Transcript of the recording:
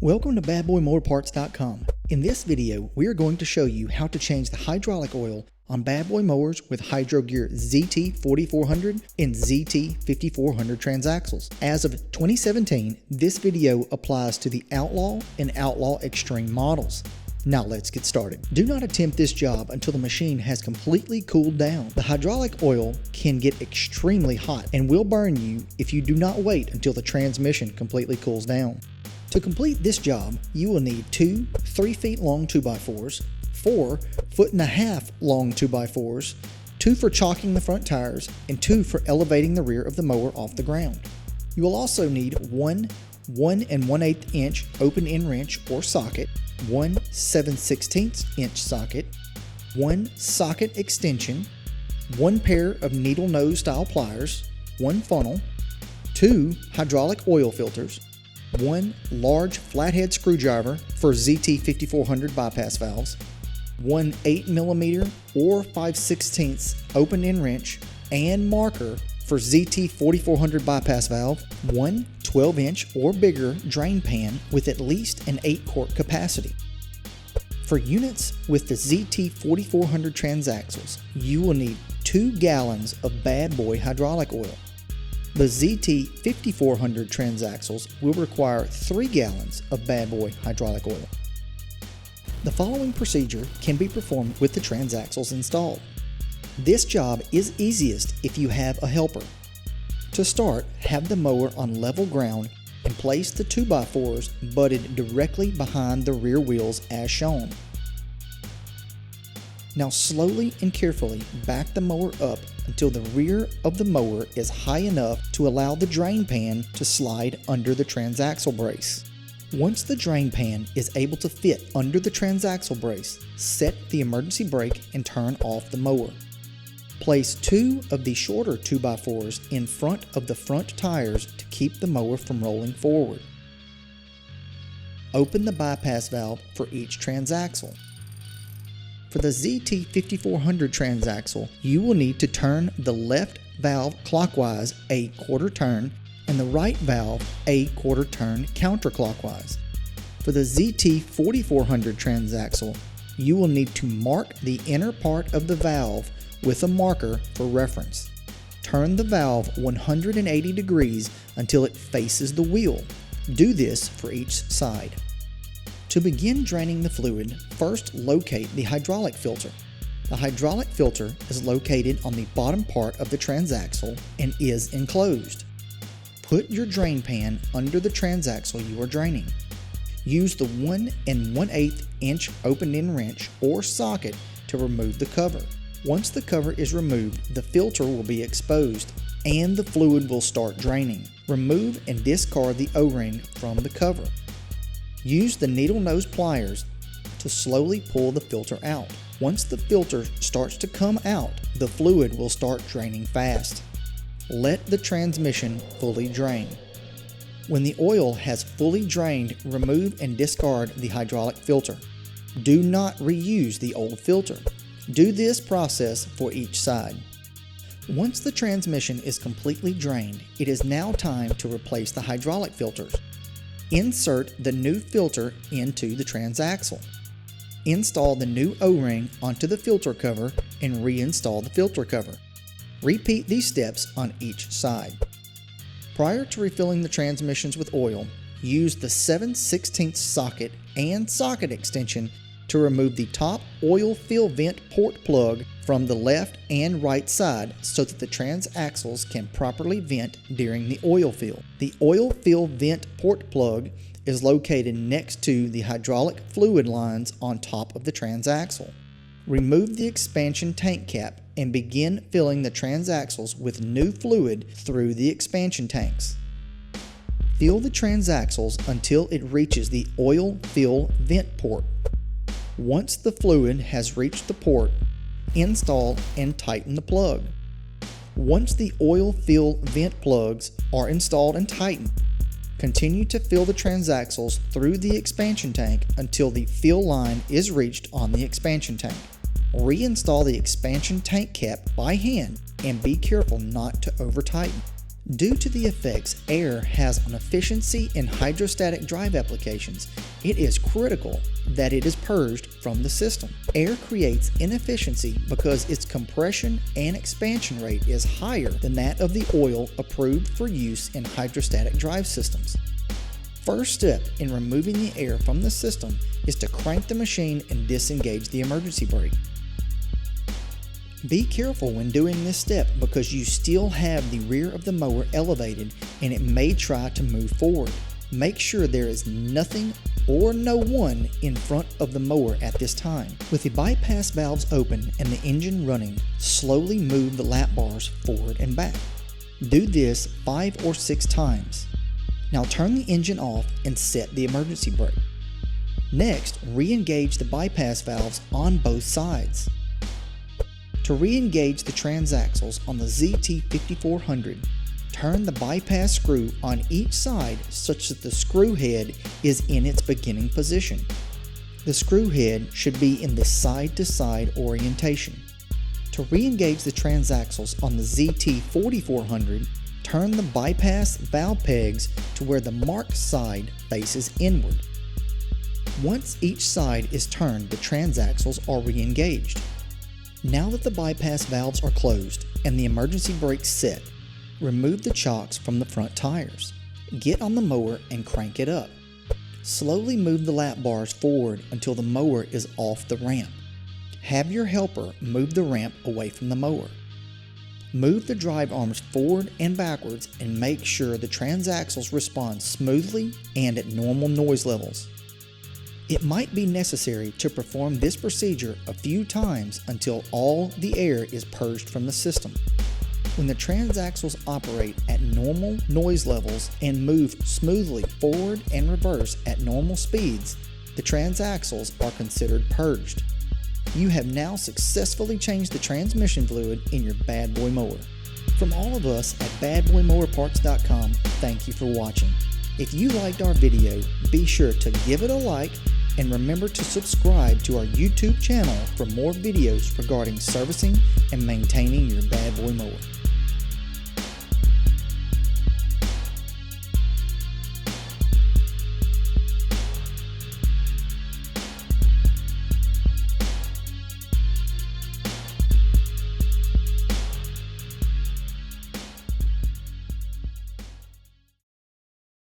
Welcome to BadBoyMowerParts.com. In this video, we are going to show you how to change the hydraulic oil on bad boy mowers with Hydro Gear ZT5400 and ZT5400 transaxles. As of 2017, this video applies to the Outlaw and Outlaw Extreme models. Now let's get started. Do not attempt this job until the machine has completely cooled down. The hydraulic oil can get extremely hot and will burn you if you do not wait until the transmission completely cools down. To complete this job, you will need 2 3-foot long 2x4s, 4 1.5 foot long 2x4s, 2 for chalking the front tires, and 2 for elevating the rear of the mower off the ground. You will also need 1 1 1/8 inch open end wrench or socket, 1 7/16 inch socket, 1 socket extension, 1 pair of needle nose style pliers, 1 funnel, 2 hydraulic oil filters, 1 large flathead screwdriver for ZT5400 bypass valves, 1 8mm or 5/16 open end wrench and marker for ZT4400 bypass valve, 1 12-inch or bigger drain pan with at least an 8-quart capacity. For units with the ZT4400 transaxles, you will need 2 gallons of Bad Boy hydraulic oil. The ZT5400 transaxles will require 3 gallons of Bad Boy hydraulic oil. The following procedure can be performed with the transaxles installed. This job is easiest if you have a helper. To start, have the mower on level ground and place the 2x4s butted directly behind the rear wheels as shown. Now slowly and carefully back the mower up until the rear of the mower is high enough to allow the drain pan to slide under the transaxle brace. Once the drain pan is able to fit under the transaxle brace, set the emergency brake and turn off the mower. Place 2 of the shorter 2x4s in front of the front tires to keep the mower from rolling forward. Open the bypass valve for each transaxle. For the ZT5400 transaxle, you will need to turn the left valve clockwise a quarter turn and the right valve a quarter turn counterclockwise. For the ZT4400 transaxle, you will need to mark the inner part of the valve with a marker for reference. Turn the valve 180 degrees until it faces the wheel. Do this for each side. To begin draining the fluid, first locate the hydraulic filter. The hydraulic filter is located on the bottom part of the transaxle and is enclosed. Put your drain pan under the transaxle you are draining. Use the 1 1/8 inch open end wrench or socket to remove the cover. Once the cover is removed, the filter will be exposed and the fluid will start draining. Remove and discard the O-ring from the cover. Use the needle nose pliers to slowly pull the filter out. Once the filter starts to come out, the fluid will start draining fast. Let the transmission fully drain. When the oil has fully drained, remove and discard the hydraulic filter. Do not reuse the old filter. Do this process for each side. Once the transmission is completely drained, it is now time to replace the hydraulic filters. Insert the new filter into the transaxle. Install the new O-ring onto the filter cover and reinstall the filter cover. Repeat these steps on each side. Prior to refilling the transmissions with oil, use the 7/16 socket and socket extension to remove the top oil fill vent port plug from the left and right side so that the transaxles can properly vent during the oil fill. The oil fill vent port plug is located next to the hydraulic fluid lines on top of the transaxle. Remove the expansion tank cap and begin filling the transaxles with new fluid through the expansion tanks. Fill the transaxles until it reaches the oil fill vent port. Once the fluid has reached the port, install and tighten the plug. Once the oil fill vent plugs are installed and tightened, continue to fill the transaxles through the expansion tank until the fill line is reached on the expansion tank. Reinstall the expansion tank cap by hand and be careful not to over-tighten. Due to the effects air has on efficiency in hydrostatic drive applications, it is critical that it is purged from the system. Air creates inefficiency because its compression and expansion rate is higher than that of the oil approved for use in hydrostatic drive systems. First step in removing the air from the system is to crank the machine and disengage the emergency brake. Be careful when doing this step because you still have the rear of the mower elevated and it may try to move forward. Make sure there is nothing or no one in front of the mower at this time. With the bypass valves open and the engine running, slowly move the lap bars forward and back. Do this 5 or 6 times. Now turn the engine off and set the emergency brake. Next, re-engage the bypass valves on both sides. To re-engage the transaxles on the ZT5400, turn the bypass screw on each side such that the screw head is in its beginning position. The screw head should be in the side-to-side orientation. To re-engage the transaxles on the ZT4400, turn the bypass valve pegs to where the marked side faces inward. Once each side is turned, the transaxles are re-engaged. Now that the bypass valves are closed and the emergency brakes set, remove the chocks from the front tires. Get on the mower and crank it up. Slowly move the lap bars forward until the mower is off the ramp. Have your helper move the ramp away from the mower. Move the drive arms forward and backwards and make sure the transaxles respond smoothly and at normal noise levels. It might be necessary to perform this procedure a few times until all the air is purged from the system. When the transaxles operate at normal noise levels and move smoothly forward and reverse at normal speeds, the transaxles are considered purged. You have now successfully changed the transmission fluid in your Bad Boy mower. From all of us at BadBoyMowerParts.com, thank you for watching. If you liked our video, be sure to give it a like and remember to subscribe to our YouTube channel for more videos regarding servicing and maintaining your Bad Boy mower.